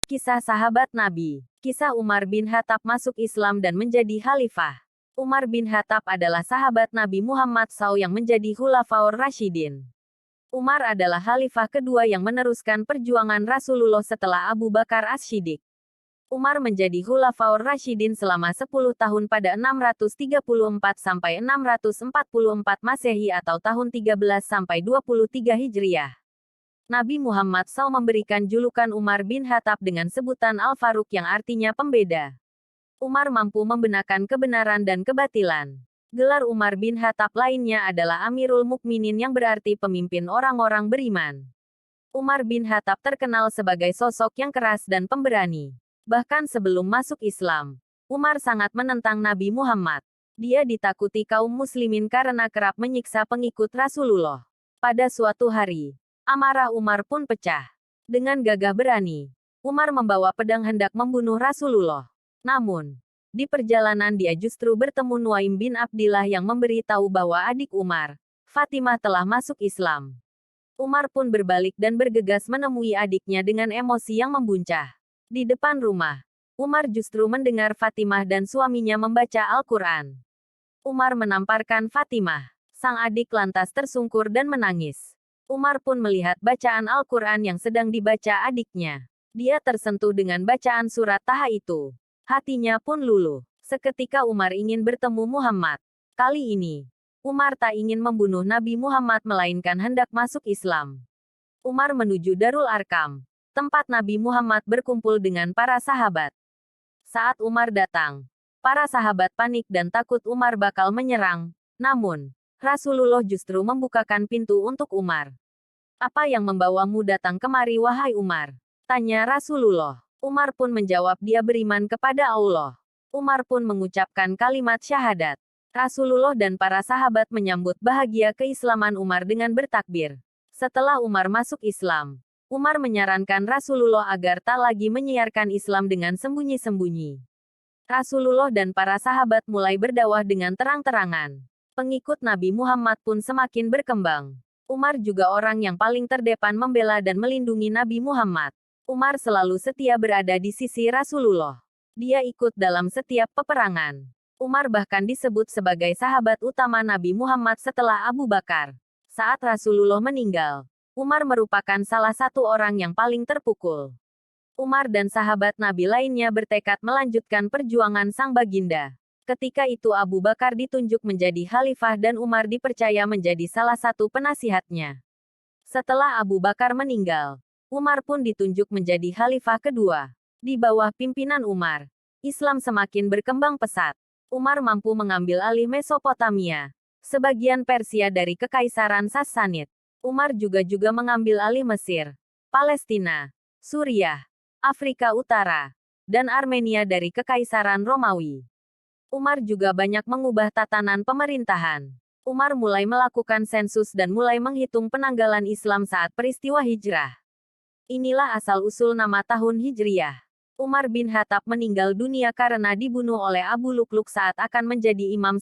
Kisah sahabat Nabi. Kisah Umar bin Khattab masuk Islam dan menjadi khalifah. Umar bin Khattab adalah sahabat Nabi Muhammad SAW yang menjadi Khulafaur Rasyidin. Umar adalah khalifah kedua yang meneruskan perjuangan Rasulullah setelah Abu Bakar As-Siddiq. Umar menjadi Khulafaur Rasyidin selama 10 tahun pada 634 sampai 644 Masehi atau tahun 13 sampai 23 Hijriah. Nabi Muhammad SAW memberikan julukan Umar bin Khattab dengan sebutan Al-Faruq yang artinya pembeda. Umar mampu membenarkan kebenaran dan kebatilan. Gelar Umar bin Khattab lainnya adalah Amirul Mukminin yang berarti pemimpin orang-orang beriman. Umar bin Khattab terkenal sebagai sosok yang keras dan pemberani. Bahkan sebelum masuk Islam, Umar sangat menentang Nabi Muhammad. Dia ditakuti kaum muslimin karena kerap menyiksa pengikut Rasulullah. Pada suatu hari, amarah Umar pun pecah. Dengan gagah berani, Umar membawa pedang hendak membunuh Rasulullah. Namun, di perjalanan dia justru bertemu Nuaim bin Abdillah yang memberitahu bahwa adik Umar, Fatimah telah masuk Islam. Umar pun berbalik dan bergegas menemui adiknya dengan emosi yang membuncah. Di depan rumah, Umar justru mendengar Fatimah dan suaminya membaca Al-Quran. Umar menamparkan Fatimah. Sang adik lantas tersungkur dan menangis. Umar pun melihat bacaan Al-Quran yang sedang dibaca adiknya. Dia tersentuh dengan bacaan surat Taha itu. Hatinya pun luluh. Seketika Umar ingin bertemu Muhammad. Kali ini, Umar tak ingin membunuh Nabi Muhammad melainkan hendak masuk Islam. Umar menuju Darul Arkam, tempat Nabi Muhammad berkumpul dengan para sahabat. Saat Umar datang, para sahabat panik dan takut Umar bakal menyerang. Namun, Rasulullah justru membukakan pintu untuk Umar. "Apa yang membawamu datang kemari wahai Umar?" tanya Rasulullah. Umar pun menjawab dia beriman kepada Allah. Umar pun mengucapkan kalimat syahadat. Rasulullah dan para sahabat menyambut bahagia keislaman Umar dengan bertakbir. Setelah Umar masuk Islam, Umar menyarankan Rasulullah agar tak lagi menyiarkan Islam dengan sembunyi-sembunyi. Rasulullah dan para sahabat mulai berdakwah dengan terang-terangan. Pengikut Nabi Muhammad pun semakin berkembang. Umar juga orang yang paling terdepan membela dan melindungi Nabi Muhammad. Umar selalu setia berada di sisi Rasulullah. Dia ikut dalam setiap peperangan. Umar bahkan disebut sebagai sahabat utama Nabi Muhammad setelah Abu Bakar. Saat Rasulullah meninggal, Umar merupakan salah satu orang yang paling terpukul. Umar dan sahabat Nabi lainnya bertekad melanjutkan perjuangan sang baginda. Ketika itu Abu Bakar ditunjuk menjadi khalifah dan Umar dipercaya menjadi salah satu penasihatnya. Setelah Abu Bakar meninggal, Umar pun ditunjuk menjadi khalifah kedua. Di bawah pimpinan Umar, Islam semakin berkembang pesat. Umar mampu mengambil alih Mesopotamia, sebagian Persia dari Kekaisaran Sassanid. Umar juga mengambil alih Mesir, Palestina, Suriah, Afrika Utara, dan Armenia dari Kekaisaran Romawi. Umar juga banyak mengubah tatanan pemerintahan. Umar mulai melakukan sensus dan mulai menghitung penanggalan Islam saat peristiwa hijrah. Inilah asal-usul nama tahun Hijriah. Umar bin Khattab meninggal dunia karena dibunuh oleh Abu Lukluk saat akan menjadi imam